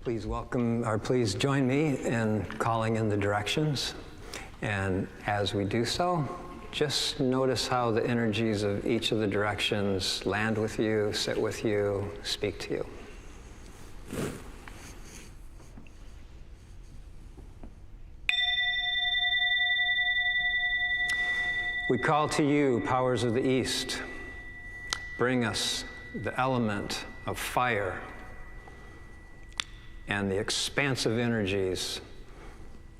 Please welcome, or please join me in calling in the directions. And as we do so, just notice how the energies of each of the directions land with you, sit with you, speak to you. We call to you, powers of the East. Bring us the element of fire and the expansive energies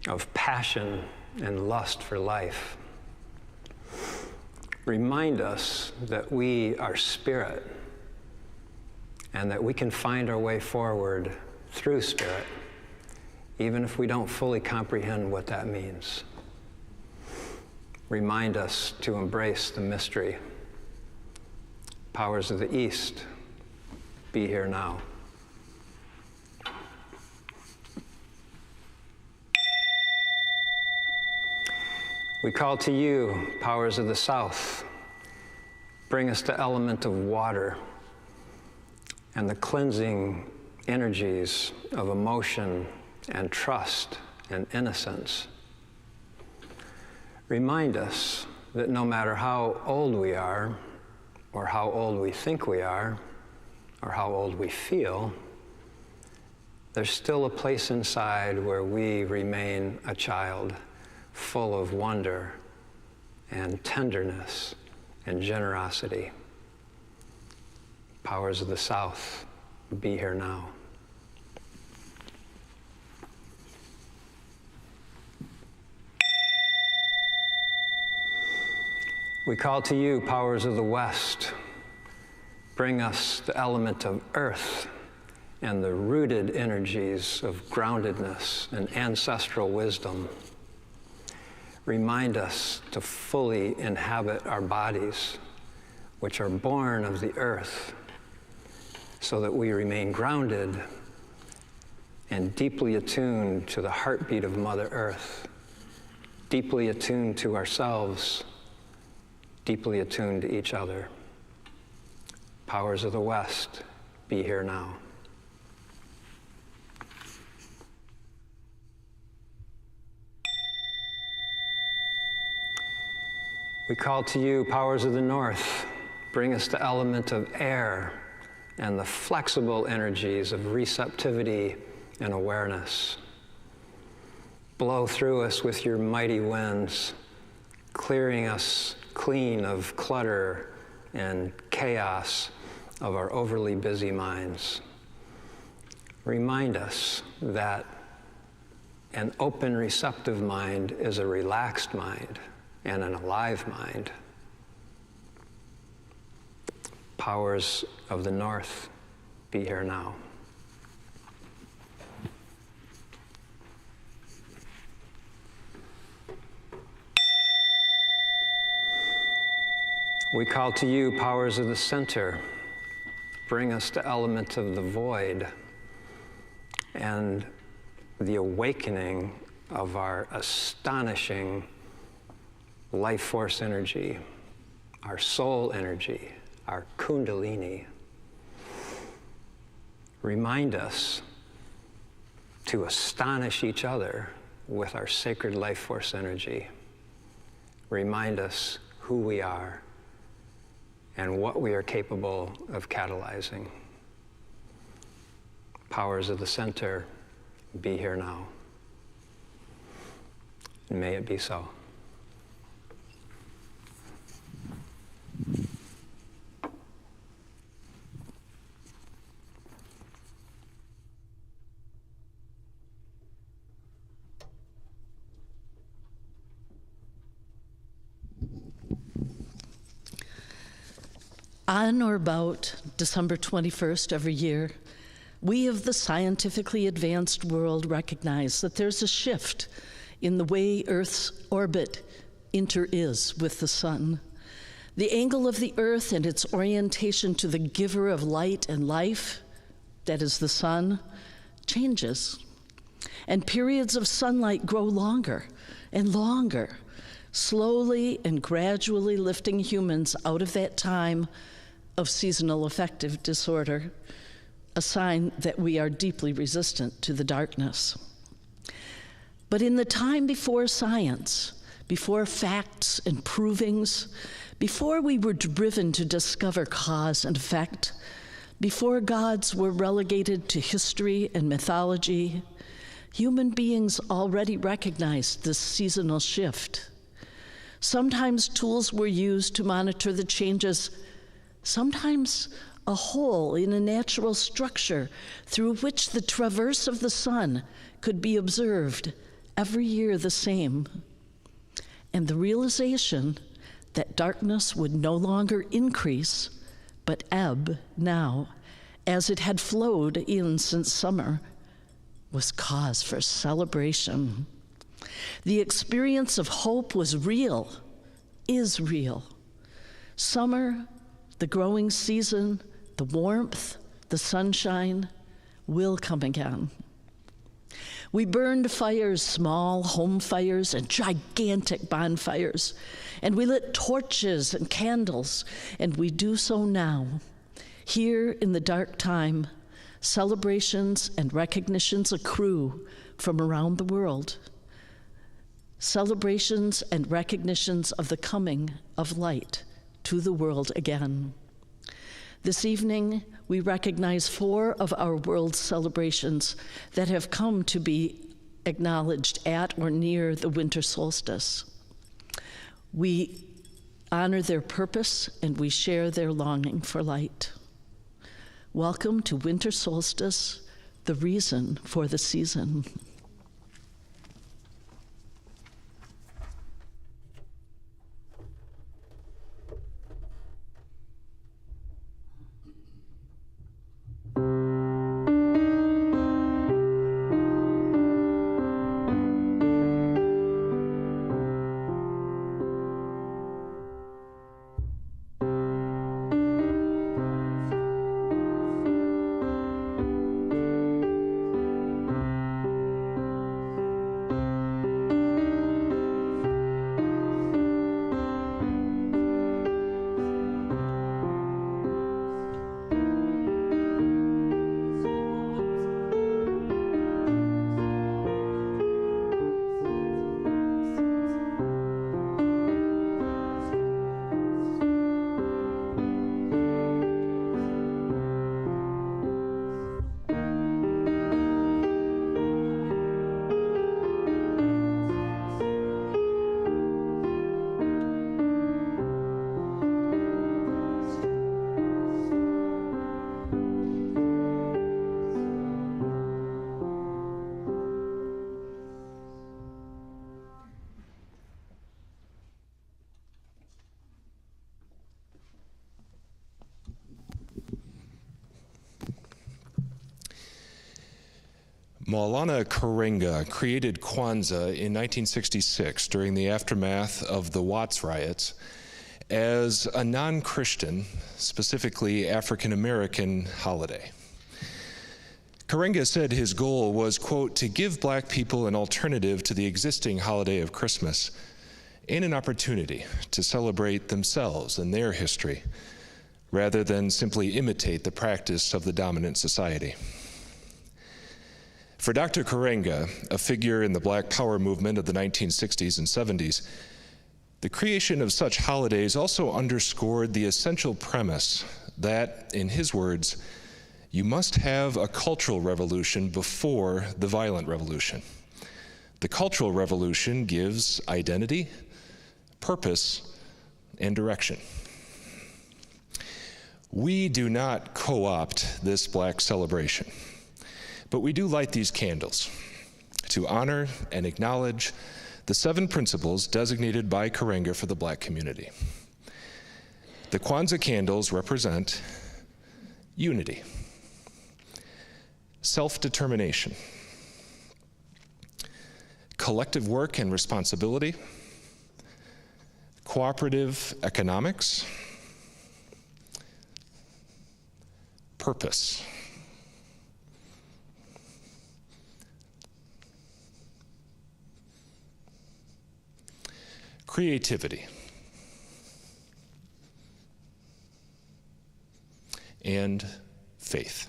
of passion and lust for life. Remind us that we are spirit and that we can find our way forward through spirit, even if we don't fully comprehend what that means. Remind us to embrace the mystery. Powers of the East, be here now. We call to you, powers of the South. Bring us the element of water and the cleansing energies of emotion and trust and innocence. Remind us that no matter how old we are, or how old we think we are, or how old we feel, there's still a place inside where we remain a child, full of wonder and tenderness and generosity. Powers of the South, be here now. We call to you, powers of the West. Bring us the element of earth and the rooted energies of groundedness and ancestral wisdom. Remind us to fully inhabit our bodies, which are born of the earth, so that we remain grounded and deeply attuned to the heartbeat of Mother Earth, deeply attuned to ourselves, deeply attuned to each other. Powers of the West, be here now. We call to you, powers of the North. Bring us the element of air and the flexible energies of receptivity and awareness. Blow through us with your mighty winds, clearing us clean of clutter and chaos of our overly busy minds. Remind us that an open, receptive mind is a relaxed mind and an alive mind. Powers of the North, be here now. We call to you, powers of the center. Bring us the element of the void and the awakening of our astonishing life force energy, our soul energy, our kundalini. Remind us to astonish each other with our sacred life force energy. Remind us who we are and what we are capable of catalyzing. Powers of the center, be here now. And may it be so. On or about December 21st every year, we of the scientifically advanced world recognize that there's a shift in the way Earth's orbit is with the sun. The angle of the Earth and its orientation to the giver of light and life, that is the sun, changes. And periods of sunlight grow longer and longer, slowly and gradually lifting humans out of that time of seasonal affective disorder, a sign that we are deeply resistant to the darkness. But in the time before science, before facts and provings, before we were driven to discover cause and effect, before gods were relegated to history and mythology, human beings already recognized this seasonal shift. Sometimes tools were used to monitor the changes, sometimes a hole in a natural structure through which the traverse of the sun could be observed every year the same. And the realization that darkness would no longer increase, but ebb now, as it had flowed in since summer, was cause for celebration. The experience of hope was real, is real. Summer, the growing season, the warmth, the sunshine will come again. We burned fires, small home fires and gigantic bonfires, and we lit torches and candles, and we do so now. Here in the dark time, celebrations and recognitions accrue from around the world. Celebrations and recognitions of the coming of light to the world again. This evening, we recognize 4 of our world celebrations that have come to be acknowledged at or near the winter solstice. We honor their purpose and we share their longing for light. Welcome to winter solstice, the reason for the season. Maulana Karenga created Kwanzaa in 1966 during the aftermath of the Watts riots as a non-Christian, specifically African-American holiday. Karenga said his goal was, quote, to give black people an alternative to the existing holiday of Christmas and an opportunity to celebrate themselves and their history, rather than simply imitate the practice of the dominant society. For Dr. Karenga, a figure in the Black Power movement of the 1960s and 70s, the creation of such holidays also underscored the essential premise that, in his words, you must have a cultural revolution before the violent revolution. The cultural revolution gives identity, purpose, and direction. We do not co-opt this black celebration, but we do light these candles to honor and acknowledge the 7 principles designated by Karenga for the black community. The Kwanzaa candles represent unity, self-determination, collective work and responsibility, cooperative economics, purpose. Creativity. And faith.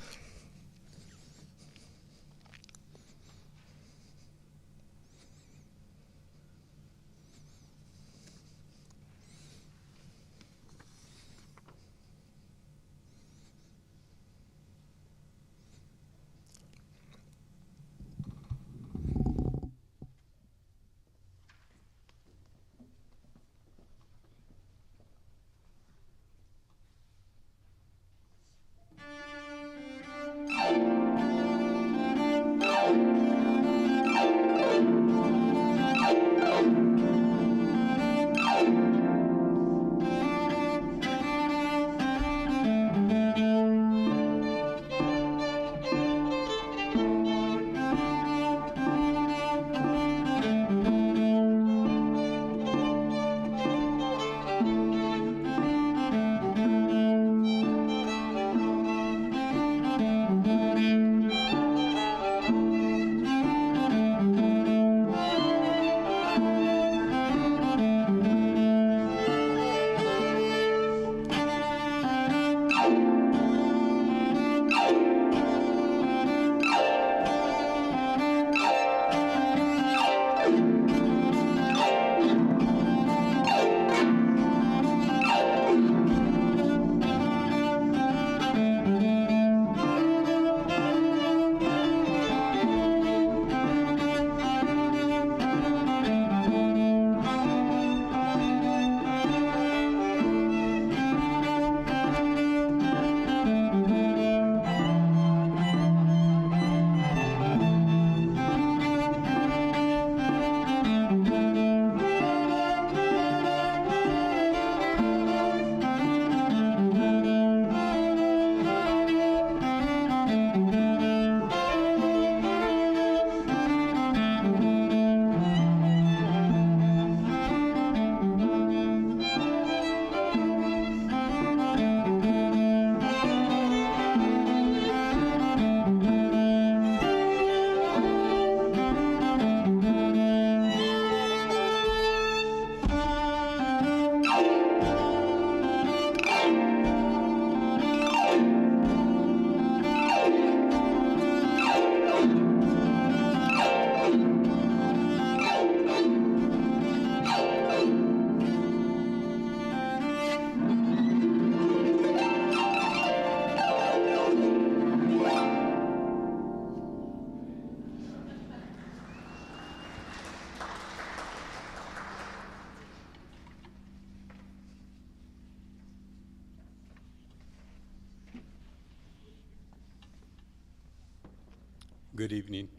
Good evening.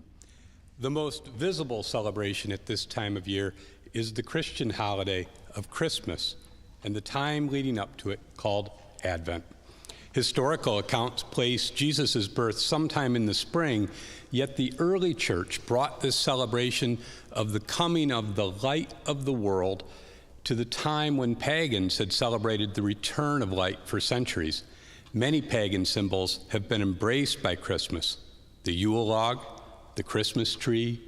The most visible celebration at this time of year is the Christian holiday of Christmas and the time leading up to it called Advent. Historical accounts place Jesus' birth sometime in the spring, yet the early church brought this celebration of the coming of the light of the world to the time when pagans had celebrated the return of light for centuries. Many pagan symbols have been embraced by Christmas: the Yule log, the Christmas tree,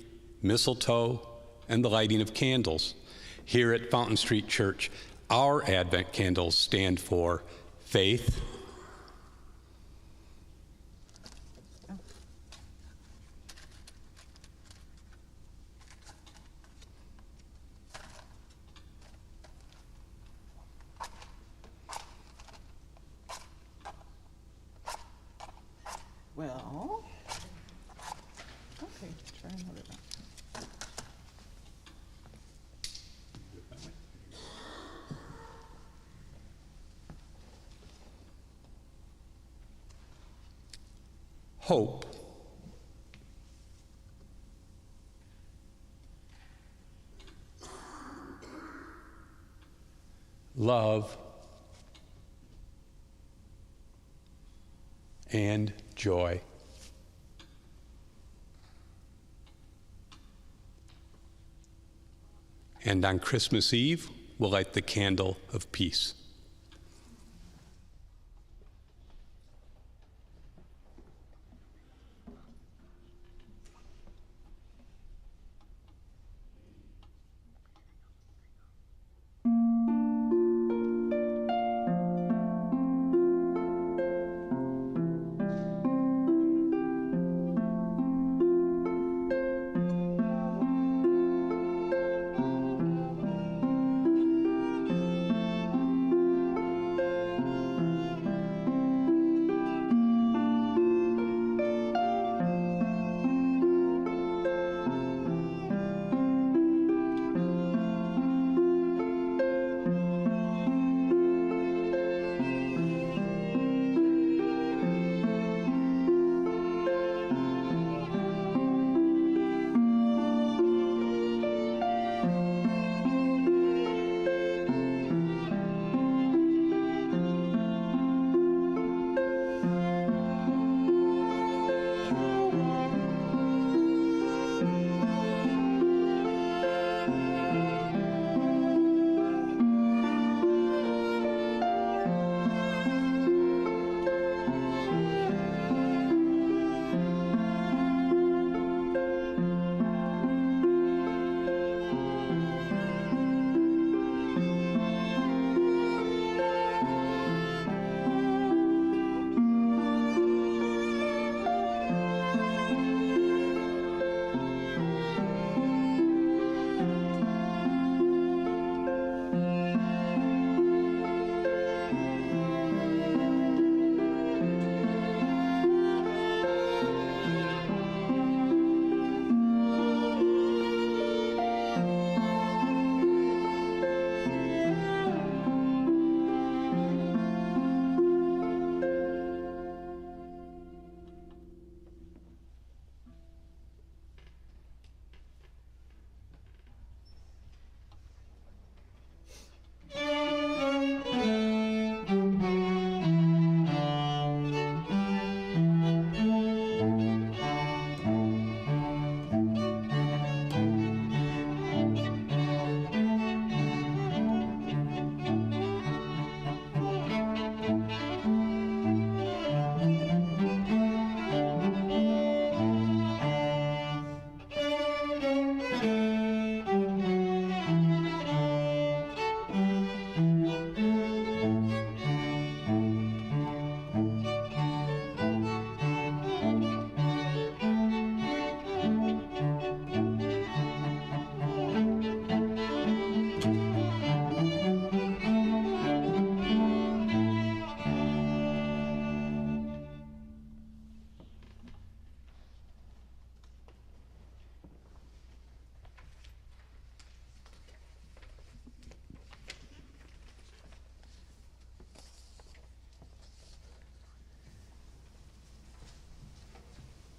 mistletoe, and the lighting of candles. Here at Fountain Street Church, our Advent candles stand for faith, Well, okay, try and hold it up. hope, love, and joy. And on Christmas Eve, we'll light the candle of peace.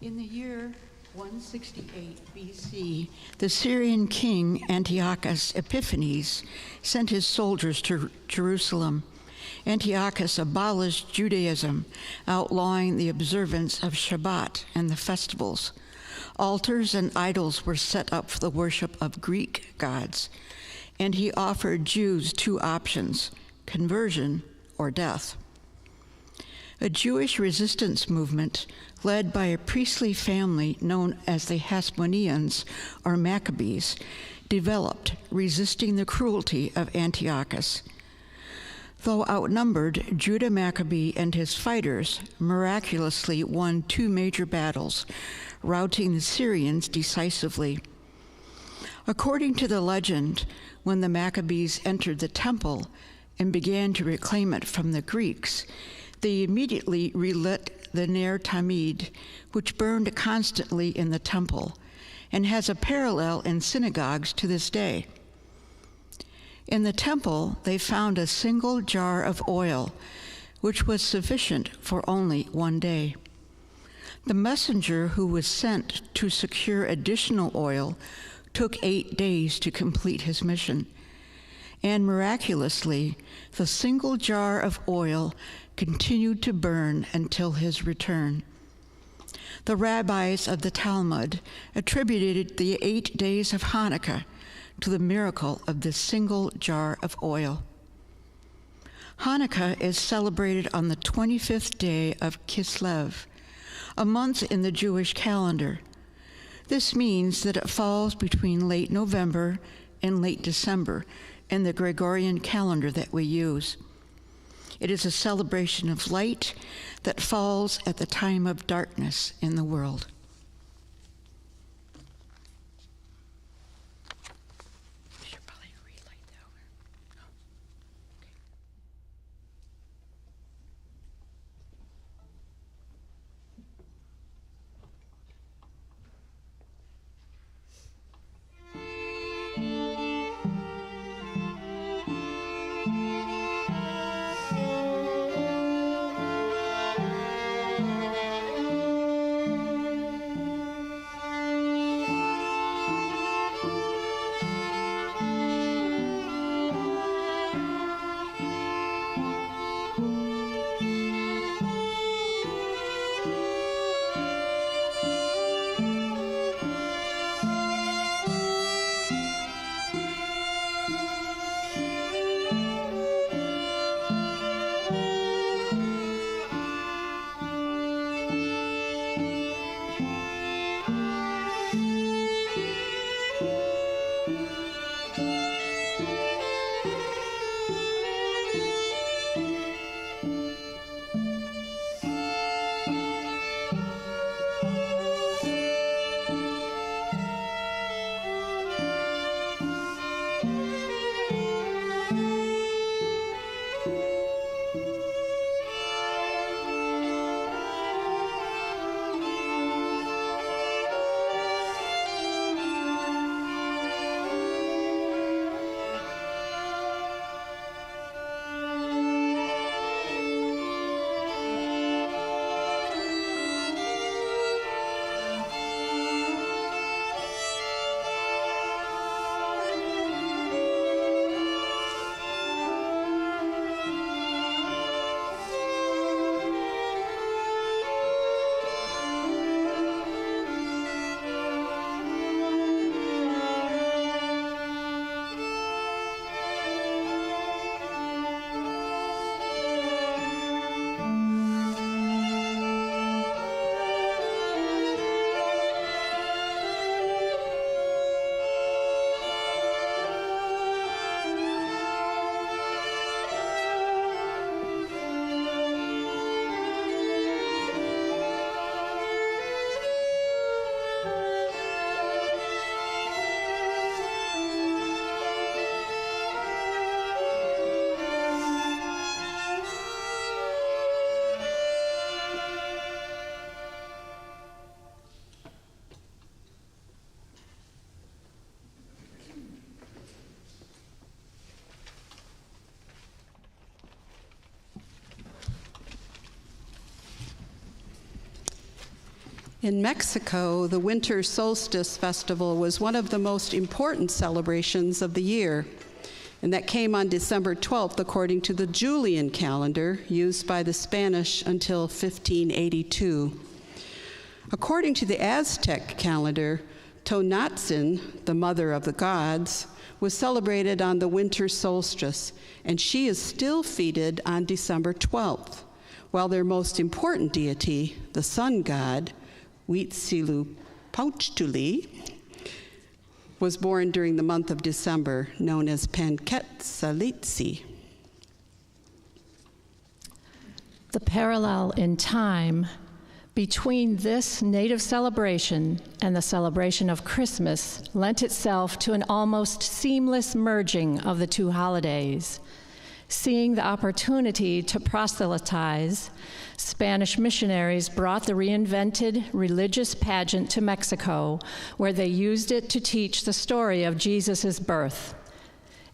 In the year 168 BC, the Syrian king Antiochus Epiphanes sent his soldiers to Jerusalem. Antiochus abolished Judaism, outlawing the observance of Shabbat and the festivals. Altars and idols were set up for the worship of Greek gods, and he offered Jews two options: conversion or death. A Jewish resistance movement led by a priestly family known as the Hasmoneans or Maccabees developed, resisting the cruelty of Antiochus. Though outnumbered, Judah Maccabee and his fighters miraculously won two major battles, routing the Syrians decisively. According to the legend, when the Maccabees entered the temple and began to reclaim it from the Greeks, they immediately relit the Ner Tamid, which burned constantly in the temple, and has a parallel in synagogues to this day. In the temple, they found a single jar of oil, which was sufficient for only one day. The messenger who was sent to secure additional oil took 8 days to complete his mission, and miraculously, the single jar of oil continued to burn until his return. The rabbis of the Talmud attributed the 8 days of Hanukkah to the miracle of this single jar of oil. Hanukkah is celebrated on the 25th day of Kislev, a month in the Jewish calendar. This means that it falls between late November and late December in the Gregorian calendar that we use. It is a celebration of light that falls at the time of darkness in the world. In Mexico, the Winter Solstice Festival was one of the most important celebrations of the year. And that came on December 12th, according to the Julian calendar used by the Spanish until 1582. According to the Aztec calendar, Tonatzin, the mother of the gods, was celebrated on the winter solstice, and she is still feted on December 12th, while their most important deity, the sun god, Huitzilopochtli, was born during the month of December, known as Panquetzalitzi. The parallel in time between this native celebration and the celebration of Christmas lent itself to an almost seamless merging of the two holidays. Seeing the opportunity to proselytize, Spanish missionaries brought the reinvented religious pageant to Mexico, where they used it to teach the story of Jesus' birth.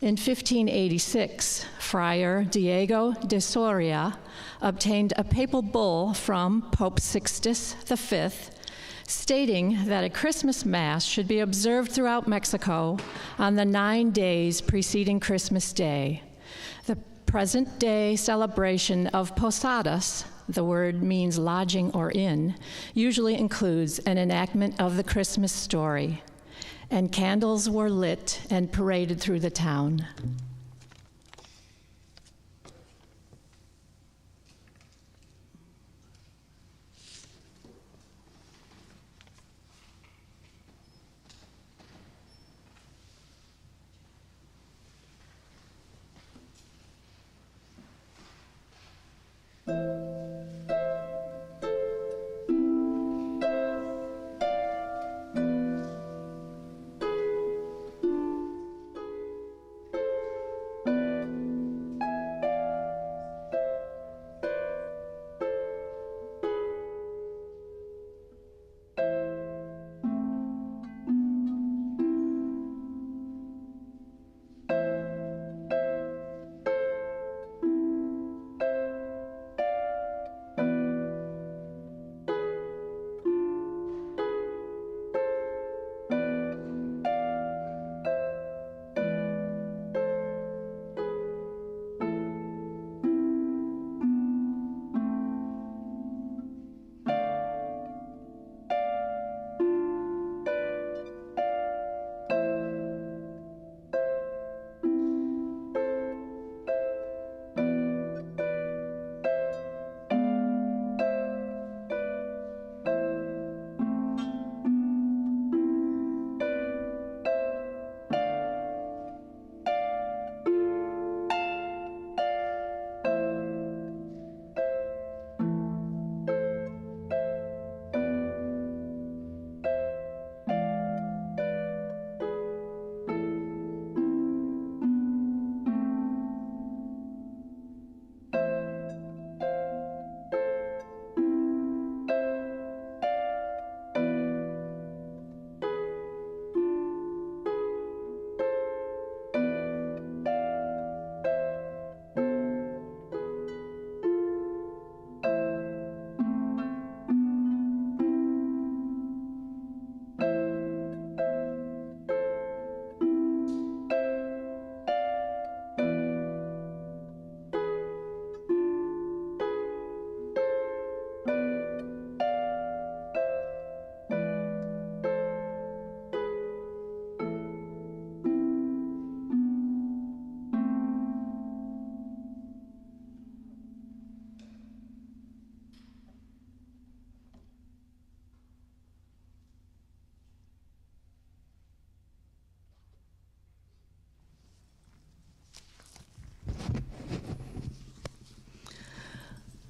In 1586, Friar Diego de Soria obtained a papal bull from Pope Sixtus V, stating that a Christmas Mass should be observed throughout Mexico on the 9 days preceding Christmas Day. The present-day celebration of Posadas, the word means lodging or inn, usually includes an enactment of the Christmas story, and candles were lit and paraded through the town.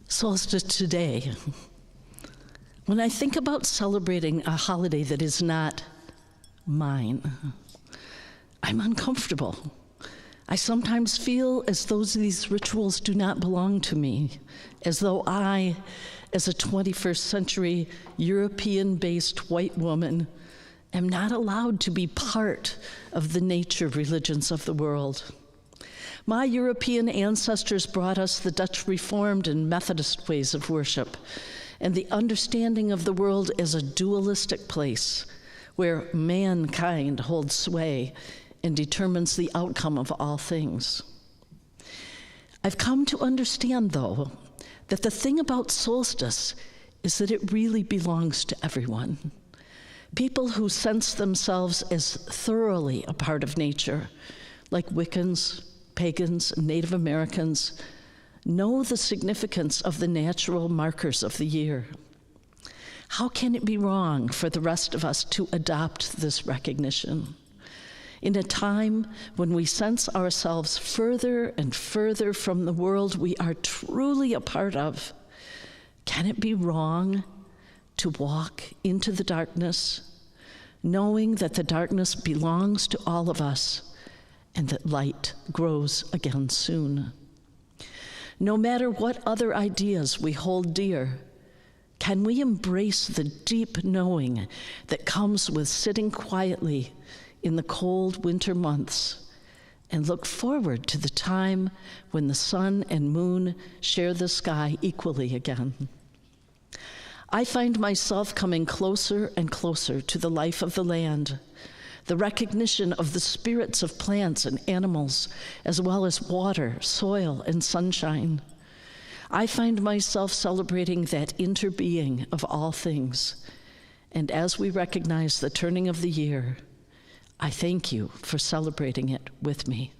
Solstice today. When I think about celebrating a holiday that is not mine, I'm uncomfortable. I sometimes feel as though these rituals do not belong to me, as though I, as a 21st century European-based white woman, am not allowed to be part of the nature religions of the world. My European ancestors brought us the Dutch Reformed and Methodist ways of worship, and the understanding of the world as a dualistic place where mankind holds sway and determines the outcome of all things. I've come to understand, though, that the thing about solstice is that it really belongs to everyone. People who sense themselves as thoroughly a part of nature, like Wiccans, pagans, and Native Americans, know the significance of the natural markers of the year. How can it be wrong for the rest of us to adopt this recognition? In a time when we sense ourselves further and further from the world we are truly a part of, can it be wrong to walk into the darkness, knowing that the darkness belongs to all of us and that light grows again soon? No matter what other ideas we hold dear, can we embrace the deep knowing that comes with sitting quietly in the cold winter months and look forward to the time when the sun and moon share the sky equally again? I find myself coming closer and closer to the life of the land, the recognition of the spirits of plants and animals, as well as water, soil, and sunshine. I find myself celebrating that interbeing of all things. And as we recognize the turning of the year, I thank you for celebrating it with me.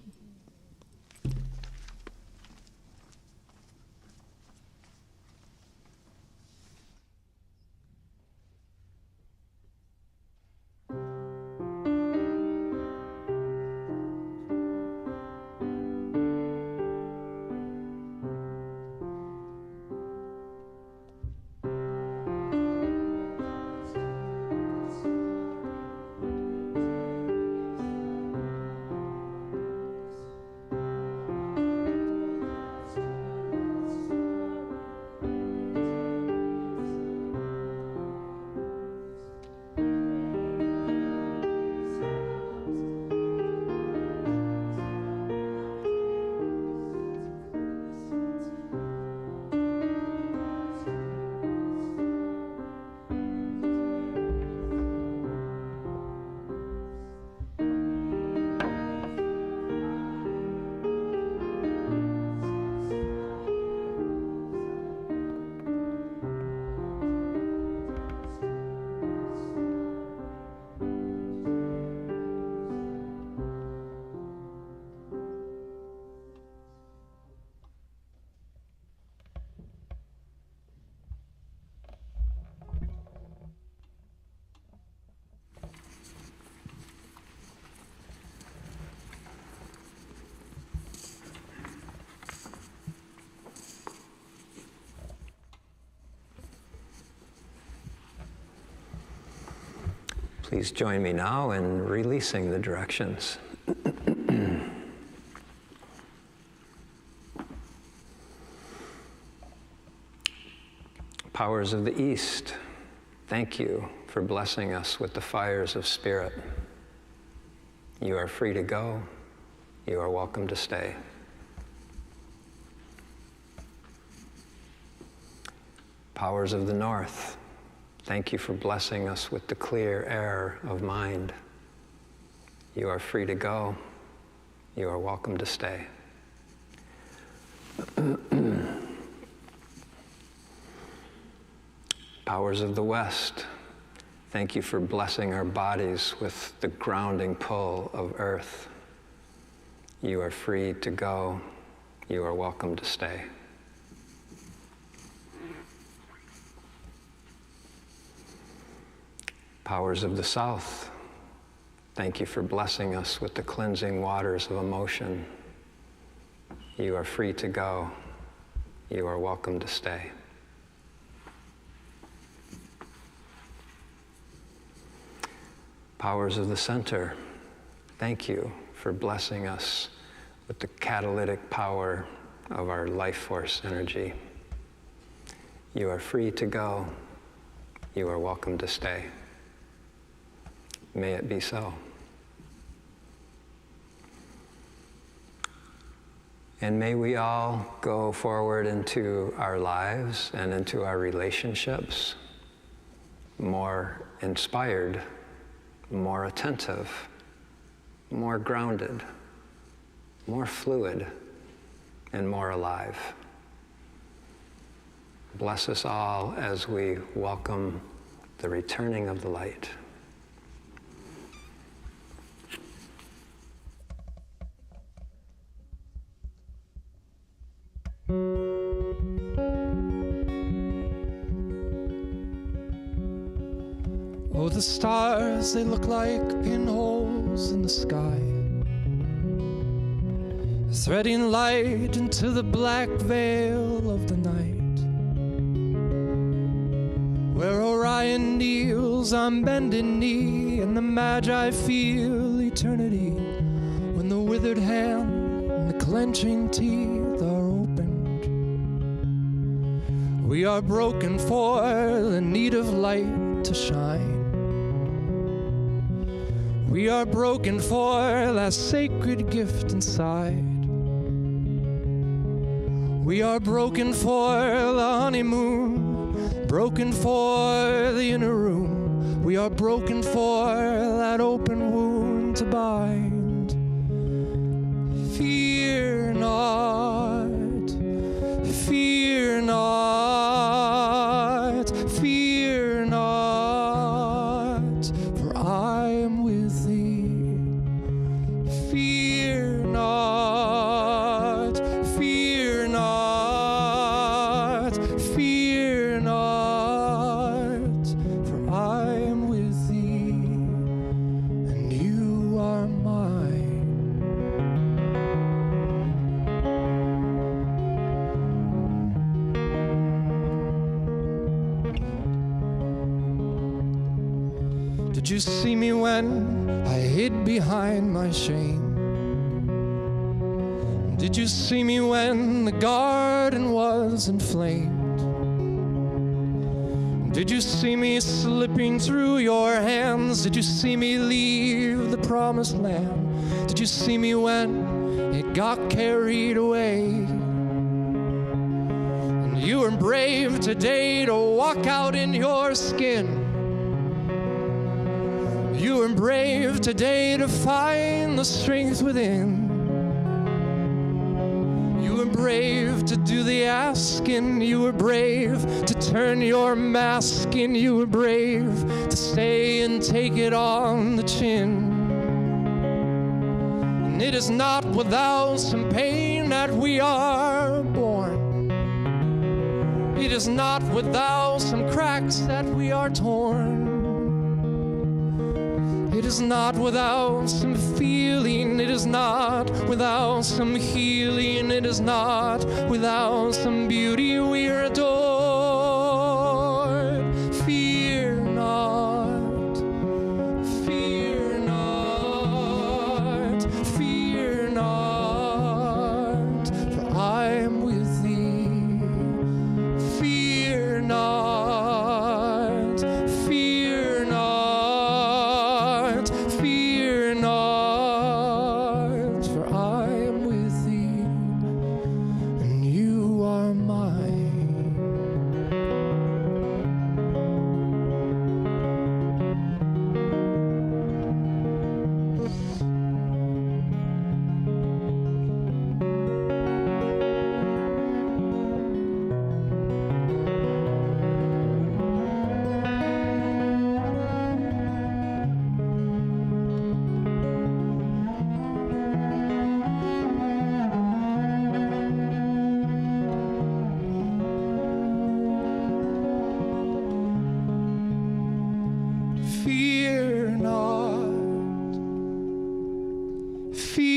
Please join me now in releasing the directions. Powers of the East, thank you for blessing us with the fires of spirit. You are free to go. You are welcome to stay. Powers of the North, thank you for blessing us with the clear air of mind. You are free to go. You are welcome to stay. Powers of the West, thank you for blessing our bodies with the grounding pull of earth. You are free to go. You are welcome to stay. Powers of the South, thank you for blessing us with the cleansing waters of emotion. You are free to go. You are welcome to stay. Powers of the Center, thank you for blessing us with the catalytic power of our life force energy. You are free to go. You are welcome to stay. May it be so. And may we all go forward into our lives and into our relationships more inspired, more attentive, more grounded, more fluid, and more alive. Bless us all as we welcome the returning of the light. Oh, the stars, they look like pinholes in the sky, threading light into the black veil of the night. Where Orion kneels on bended knee, and the Magi feel eternity, when the withered hand and the clenching teeth are opened. We are broken for the need of light to shine. We are broken for that sacred gift inside. We are broken for the honeymoon, broken for the inner room. We are broken for that open wound to bind. Fear not, fear not, fear not, for I am with thee. Fear not, fear not, fear not, for I am with thee, and you are mine. Did you see me when I hid behind my shame? Did you see me when the garden was inflamed? Did you see me slipping through your hands? Did you see me leave the promised land? Did you see me when it got carried away? And you were brave today to walk out in your skin. You were brave today to find the strength within. You were brave to do the asking. You were brave to turn your mask in. You were brave to stay and take it on the chin. And it is not without some pain that we are born. It is not without some cracks that we are torn. It is not without some feeling, it is not without some healing, it is not without some beauty we are adored. Fear not, fear not, fear not, for I am with thee. Fear not, fear not, fear not, for I am with thee, and you are mine. Fear not, fear